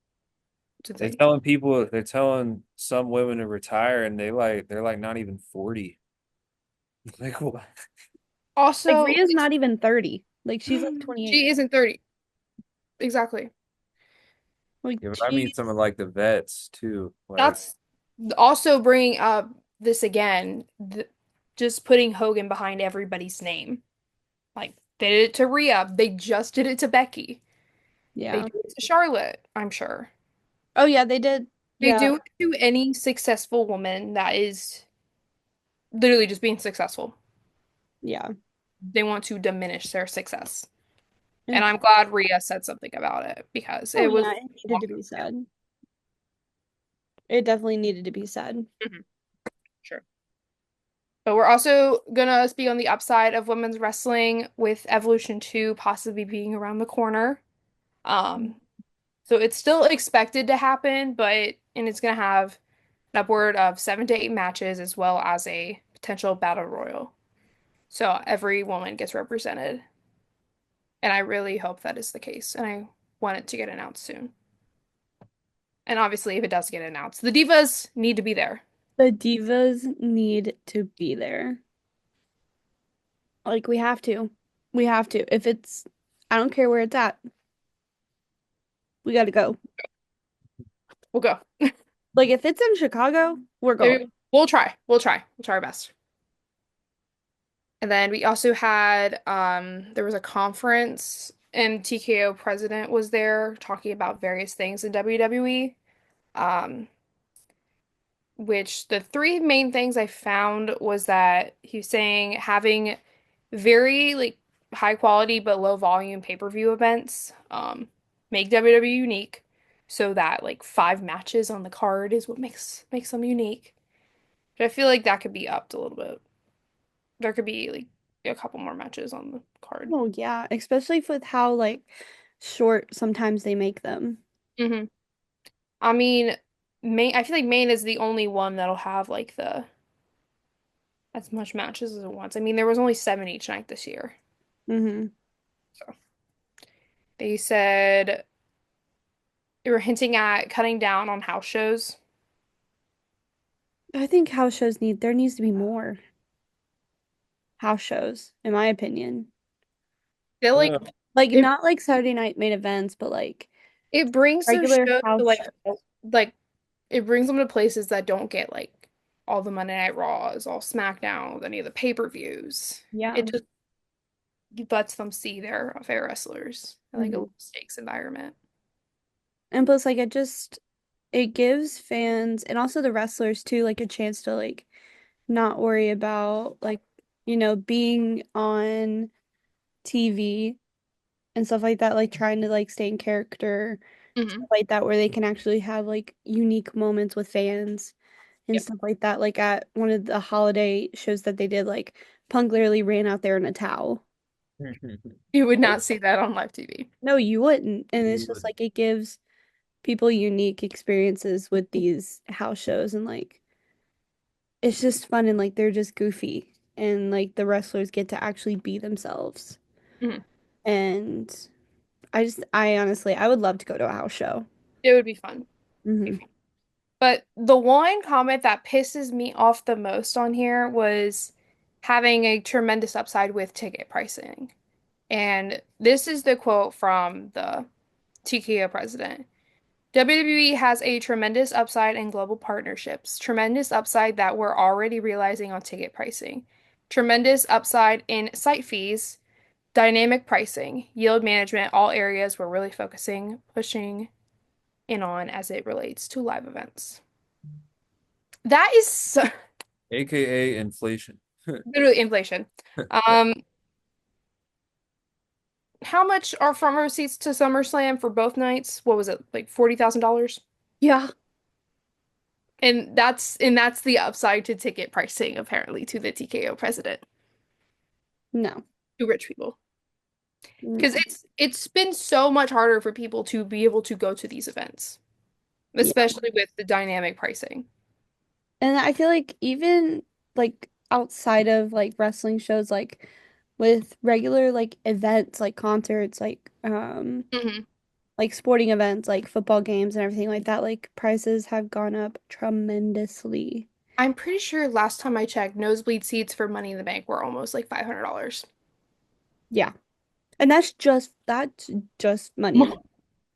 It's They're insane. telling people, they're telling some women to retire and they're like not even 40. Like what? Like Also, Rhea's not even 30. Like she's like 28. she isn't 30. Exactly. Like Yeah, but I mean some of she's like the vets too. Like That's also bringing up this again, just putting Hogan behind everybody's name. Like they did it to Rhea, they just did it to Becky. They yeah. do it to Charlotte, I'm sure. Oh yeah, they did. They Yeah. do it to any successful woman that is literally just being successful. Yeah. they want to diminish their success. And I'm Interesting. glad Rhea said something about it because Oh it was yeah, it needed to be said. It definitely needed to be said. Mhm, sure. But we're also gonna speak on the upside of women's wrestling with Evolution 2 possibly being around the corner. Um, so it's still expected to happen, but and it's gonna have an upward of 7 to 8 matches as well as a potential battle royal. So every woman gets represented. And I really hope that is the case. And I want it to get announced soon. And obviously, if it does get announced, the Divas need to be there. The divas need to be there. Like we have to. We have to. If it's I don't care where it's at. We got to go. We'll go. Like if it's in Chicago, we're going. Maybe we'll try. We'll try. We'll try our best. And then we also had there was a conference and TKO president was there talking about various things in WWE. Um, which the three main things I found was that he was saying having very like high quality but low volume pay-per-view events make WWE unique so that like 5 matches on the card is what makes them unique. But I feel like that could be upped a little bit. There could be like a couple more matches on the card. Oh yeah, especially with how like short sometimes they make them. hmm I mean, Maine, I feel like Maine is the only one that'll have like the as much matches as it wants. I mean, there was only 7 each night this year. Hmm. So they said they were hinting at cutting down on house shows. I think house shows there needs to be more house shows, in my opinion. They're like Like it not like Saturday night main events, but like it brings those regular shows to house shows. like it brings them to places that don't get like all the Monday Night Raws, all SmackDowns, any of the pay-per-views. Yeah. It just lets them see their wrestlers in like a Hmm. low stakes environment. And plus like it gives fans and also the wrestlers too like a chance to like not worry about like being on TV and stuff like that, like trying to like stay in character, stuff hmm like that, where they can actually have like unique moments with fans and Yep. stuff like that. Like at one of the holiday shows that they did, like Punk literally ran out there in a towel. You would not see that on live TV. No, you wouldn't. And it's You just would. like it gives people unique experiences with these house shows and like it's just fun and like they're just goofy and like the wrestlers get to actually be themselves. Mhm. And I honestly, I would love to go to a house show. It would be fun. Be Hmm. fun. But the one comment that pisses me off the most on here was having a tremendous upside with ticket pricing. And this is the quote from the TKO president. WWE has a tremendous upside in global partnerships, tremendous upside that we're already realizing on ticket pricing, tremendous upside in site fees, dynamic pricing, yield management, all areas we're really pushing in on as it relates to live events. That is so, AKA inflation. literally inflation. Um, how much are front row seats to SummerSlam for both nights? What was it, like $40,000? Yeah. And that's the upside to ticket pricing, apparently, to the TKO president, No. to rich people. Because No. it's been so much harder for people to be able to go to these events, Yeah. especially with the dynamic pricing. And I feel like even like outside of like wrestling shows, like with regular like events, like concerts, hmm like sporting events, like football games and everything like that, like prices have gone up tremendously. I'm pretty sure last time I checked, nosebleed seats for Money in the Bank were almost like $500. Yeah. And that's just money in the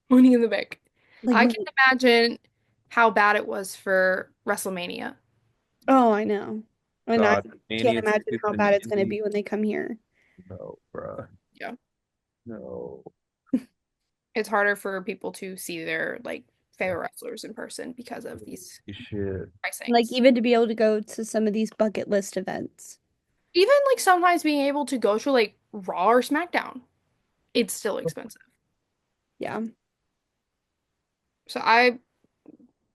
Money in the Bank. like I can money. imagine how bad it was for WrestleMania. Oh, I know. And I God, can't Mania imagine tickets how in bad it's gonna Indy. be when they come here. No, bruh. Yeah. No. It's harder for people to see their like favorite wrestlers in person because of these You should. Like pricings. even to be able to go to some of these bucket list events. Even like sometimes being able to go to like Raw or SmackDown, it's still expensive. Yeah. So I,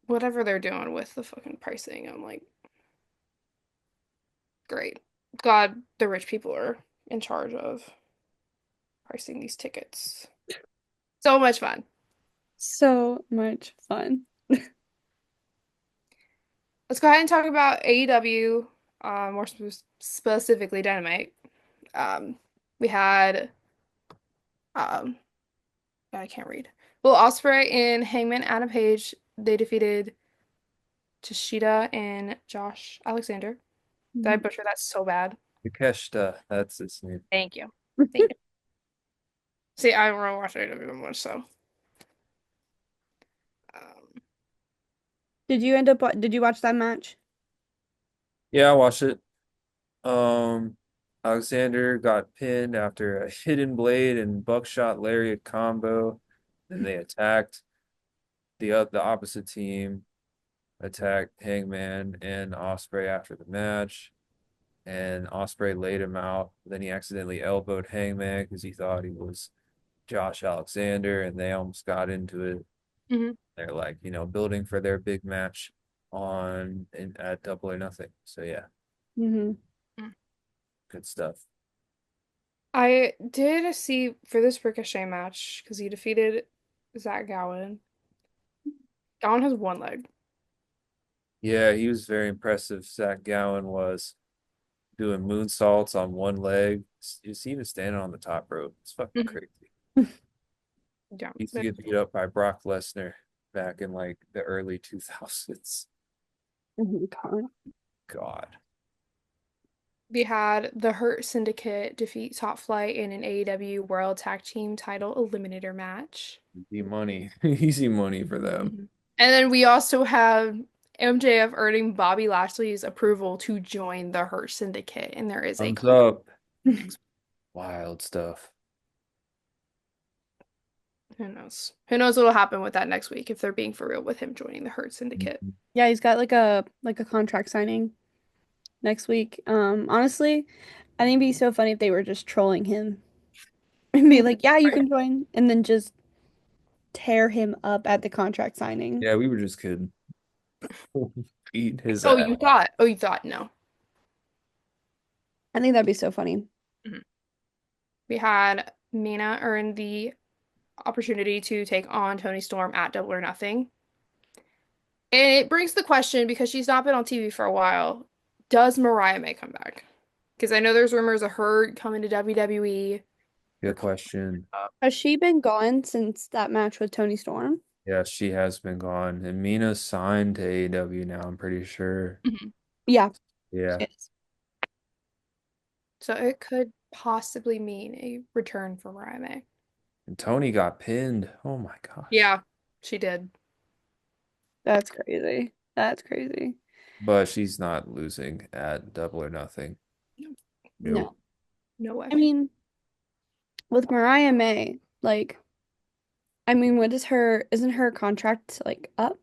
whatever they're doing with the fucking pricing, I'm like, great. God, the rich people are in charge of pricing these tickets. So much fun. So much fun. Let's go ahead and talk about AEW, more specifically Dynamite. Um, we had, um, I can't read. Will Ospreay and Hangman Adam Page, they defeated Tashida and Josh Alexander. Did I Mhm. butcher that so bad? Takeshita, that's his name. Thank you. Thank you. See, I don't really watch AEW much, so. Um, Did you watch that match? Yeah, I watched it. Um, Alexander got pinned after a hidden blade and buckshot lariat combo. Then they attacked the opposite team, attacked Hangman and Osprey after the match, and Osprey laid him out. Then he accidentally elbowed Hangman because he thought he was Josh Alexander, and they almost got into it. mhm. They're like, building for their big match at Double or Nothing. So yeah, Hmm. good stuff. I did see for this Ricochet match because he defeated Zach Gowen. Gowen has one leg. Yeah, he was very impressive. Zach Gowen was doing moonsaults on one leg. He's even standing on the top rope. It's fucking Mhm. crazy. Yeah. He used to get beat up by Brock Lesnar back in like the early 2000s. Oh God. God. We had the Hurt Syndicate defeat Top Flight in an AEW World Tag Team Title Eliminator match. Easy money. Easy money for them. Mhm. And then we also have MJF earning Bobby Lashley's approval to join the Hurt Syndicate, and there is a Thumbs contract up. next. Wild stuff. Who knows? Who knows what'll happen with that next week if they're being for real with him joining the Hurt Syndicate. Yeah, he's got like a contract signing next week. Honestly, I think it'd be so funny if they were just trolling him and be like, "Yeah, you Right. can join," and then just tear him up at the contract signing. Yeah, we were just kidding. Beat his Oh, ass. you thought? Oh, you thought? No. I think that'd be so funny. Mhm. We had Mina earn the opportunity to take on Tony Storm at Double or Nothing. And it brings the question because she's not been on TV for a while. Does Mariah May come back? Because I know there's rumors of her coming to WWE. Good question. Has she been gone since that match with Tony Storm? Yeah, she has been gone. And Mina's signed to AEW now, I'm pretty sure. Mhm. Yeah, Yeah. she is. So it could possibly mean a return for Mariah May. And Tony got pinned. Oh my gosh. Yeah, she did. That's crazy. That's crazy. But she's not losing at Double or Nothing. No, Nope. No. no way. I mean, with Mariah May, like, I mean, isn't her contract like up?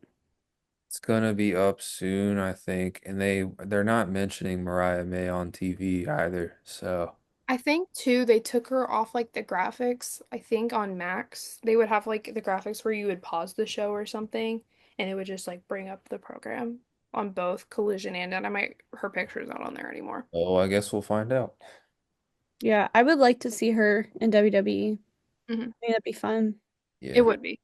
It's gonna be up soon, I think. And they're not mentioning Mariah May on TV either. So I think too, they took her off like the graphics. I think on Max, they would have like the graphics where you would pause the show or something, and it would just like bring up the program on both Collision and Dynamite. Her picture's not on there anymore. oh, I guess we'll find out. Yeah, I would like to see her in WWE. Hmm. I think that'd be fun. It Yeah. would be.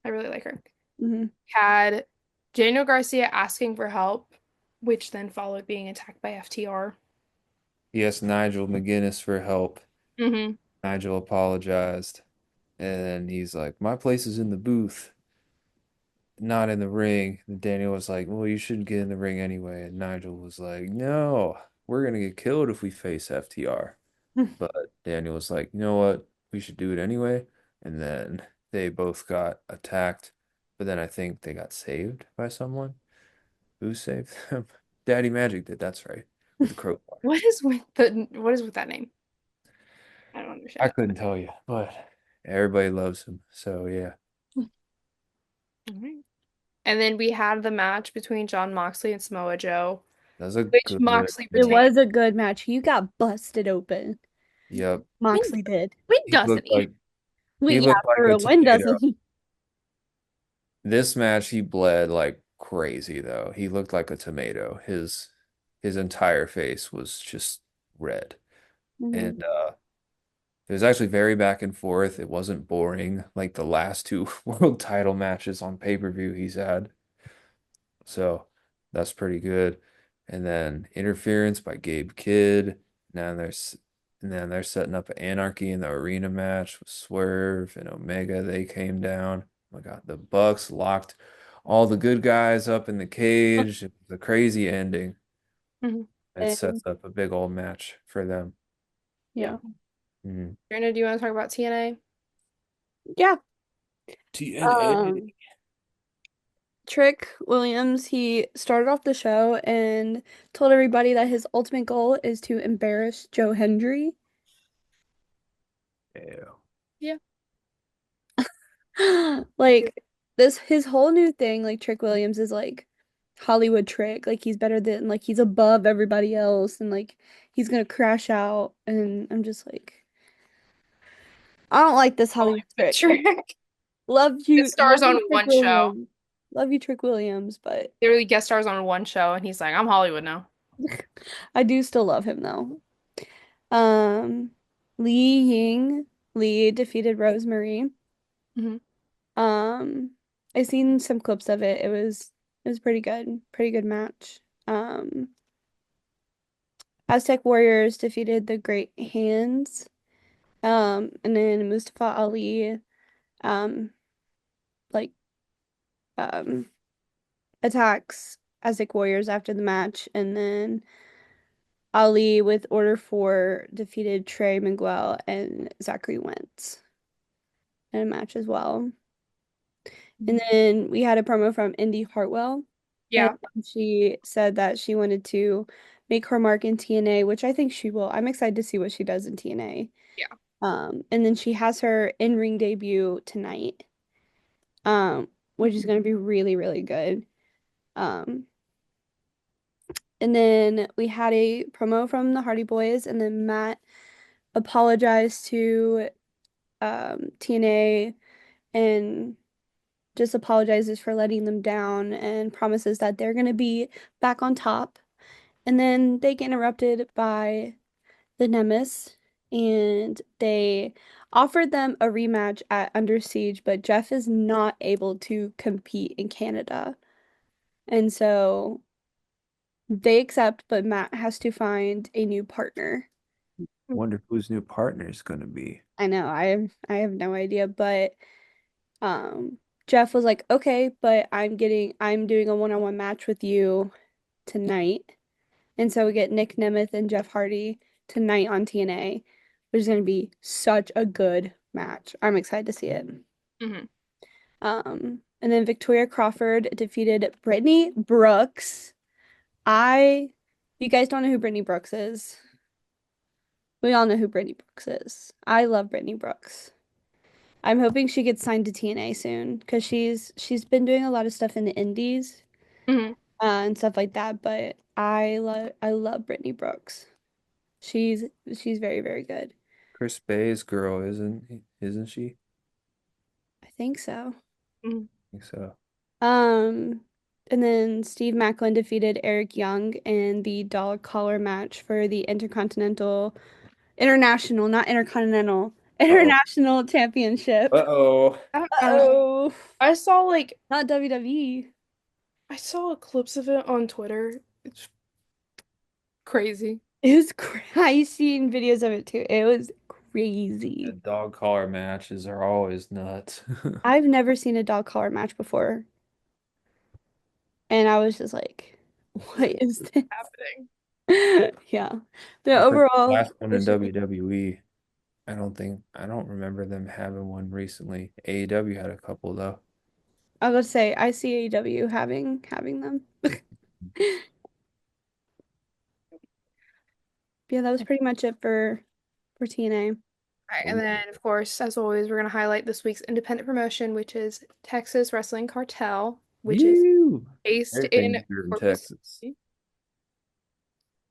I really like her. Hmm. Had Daniel Garcia asking for help, which then followed being attacked by FTR. He asked Nigel McGuinness for help. Hmm. Nigel apologized. And he's like, my place is in the booth, not in the ring. And Daniel was like, well, you shouldn't get in the ring anyway. And Nigel was like, no, we're gonna get killed if we face FTR. But Daniel was like, you know what? We should do it anyway. And then they both got attacked. But then I think they got saved by someone. Who saved them? Daddy Magic did, that's right. With the crowbar. What is with that name? I don't I understand couldn't tell you, but everybody loves him. So yeah. it. All right. And then we had the match between John Moxley and Samoa Joe. That was a which good Moxley It match. retained. was a good match. You got busted open. Yep. When, Moxley did. when He doesn't looked he? like he Wait, yeah, looked like for a real. When tomato. doesn't he? This match he bled like crazy though. He looked like a tomato. His entire face was just red. Mhm. And it was actually very back and forth. It wasn't boring like the last two world title matches on pay-per-view he's had. So that's pretty good. And then interference by Gabe Kidd. Now there's and then they're setting up Anarchy in the arena match with Swerve and Omega. They came down. Oh my God, the Bucks locked all the good guys up in the cage. It was a crazy ending. Mhm. It And sets up a big old match for them. Yeah. yeah. Mhm. Brandon, do you want to talk about TNA? Yeah. TNA. Um, Trick Williams, he started off the show and told everybody that his ultimate goal is to embarrass Joe Hendry. Yeah. Yeah. Like this his whole new thing, like Trick Williams is like Hollywood Trick. Like he's better than like he's above everybody else and like he's gonna crash out and I'm just like I don't like this Hollywood Hollywood Trick. Trick. It Love stars on you, Trick one show. Williams. Love you, Trick Williams, but Literally guest stars on one show, and he's like, "I'm Hollywood now." I do still love him though. Um, Lee Ying Lee defeated Rosemary. Hmm. Um, I seen some clips of it. It was pretty good match. Aztec Warriors defeated the Great Hands. And then Mustafa Ali, um, like um attacks Aztec Warriors after the match, and then Ali with Order 4 defeated Trey Miguel and Zachary Wentz in a match as well. And then we had a promo from Indy Hartwell, and Yeah. she said that she wanted to make her mark in TNA, which I think she will. I'm excited to see what she does in TNA. Yeah. And then she has her in-ring debut tonight, which is going to be really, really good. Um, and then we had a promo from the Hardy Boys, and then Matt apologized to TNA and just apologizes for letting them down and promises that they're going to be back on top. And then they get interrupted by the Nemesis and they offered them a rematch at Under Siege, but Jeff is not able to compete in Canada. And so they accept, but Matt has to find a new partner. Wonder whose new partner is going to be. I know, I have no idea, but um Jeff was like, "Okay, but I'm doing a one-on-one match with you tonight." And so we get Nick Nemeth and Jeff Hardy tonight on TNA, which is going to be such a good match. I'm excited to see it. Hmm. And then Victoria Crawford defeated Brittany Brooks. I, you guys don't know who Brittany Brooks is. We all know who Brittany Brooks is. I love Brittany Brooks. I'm hoping she gets signed to TNA soon because she's been doing a lot of stuff in the indies Hmm. and stuff like that. But I love Brittany Brooks. She's she's very, very good. Chris Bay's girl, isn't she? I think so. Hmm. I think so. Um, and then Steve Macklin defeated Eric Young in the dog collar match for the International, not Intercontinental, Uh-oh. International Championship. Uh-oh. Uh-oh. I saw like Not WWE. I saw clips of it on Twitter. It's crazy. It was I seen videos of it too. It was The crazy. dog collar matches are always nuts. I've never seen a dog collar match before, and I was just like, what is this? Happening. Yeah. But I heard the overall, last one in WWE. I don't remember them having one recently. AEW had a couple though. I would say I see AEW having them. Yeah, that was pretty much it for TNA. All right, and Cool. then of course, as always, we're gonna highlight this week's independent promotion, which is Texas Wrestling Cartel, which is You. based in Everything's here in Corpus Texas. Christi.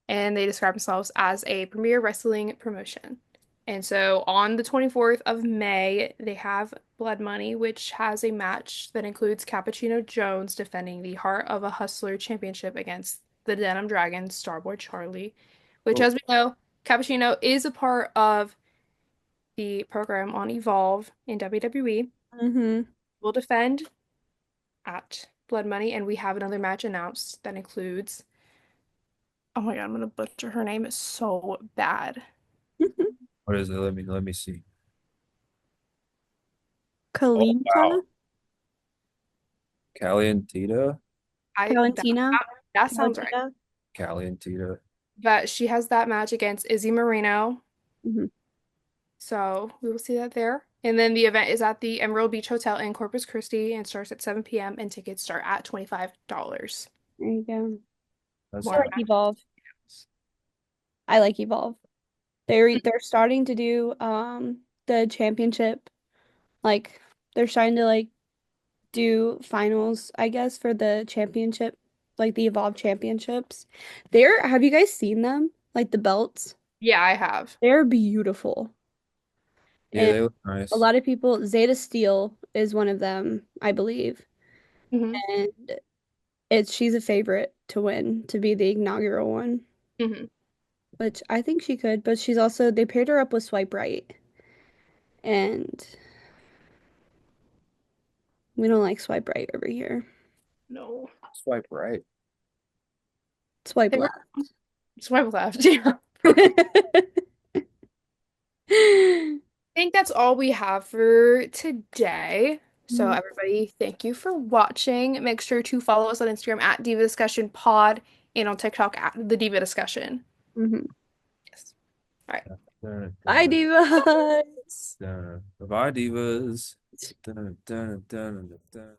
and they describe themselves as a premier wrestling promotion. And so on the 24th of May, they have Blood Money, which has a match that includes Cappuccino Jones defending the Heart of a Hustler Championship against the Denim Dragon, Starboy Charlie, which, Oh, as we know, Cappuccino is a part of the program on Evolve in WWE. Mm-hmm. Will defend at Blood Money, and we have another match announced that includes, oh my God, I'm gonna butcher her name. It's so bad. what is it? Let me see. Oh Kalita? wow, Callie and Tita, I that, Valentina? that sounds right. Valentina? Callie and Tita. But she has that match against Izzy Marino, Mm-hmm. so we will see that there. And then the event is at the Emerald Beach Hotel in Corpus Christi and starts at 7 p.m. and tickets start at $25. There you go. That's I More like not. matches. Evolve. I like Evolve. They're starting to do the championship. Like they're starting to like do finals, I guess, for the championship, like the Evolve championships. Have you guys seen them? Like the belts? Yeah, I have. They're beautiful. Yeah, And they look a nice. lot of people, Zeta Steel is one of them, I believe. Hmm. And she's a favorite to win, to be the inaugural one, Hmm. which I think she could, but they paired her up with Swipe Right. And we don't like Swipe Right over here. No. Swipe right. Swipe They were left. swipe left. Yeah. Think that's all we have for today. So Mhm. everybody, thank you for watching. Make sure to follow us on Instagram at Diva Discussion Pod and on TikTok at the Diva Discussion. Mhm. Yes. All right. Dun, Bye, dun, divas. dun. Bye-bye, divas. Dun, dun, dun, dun, dun.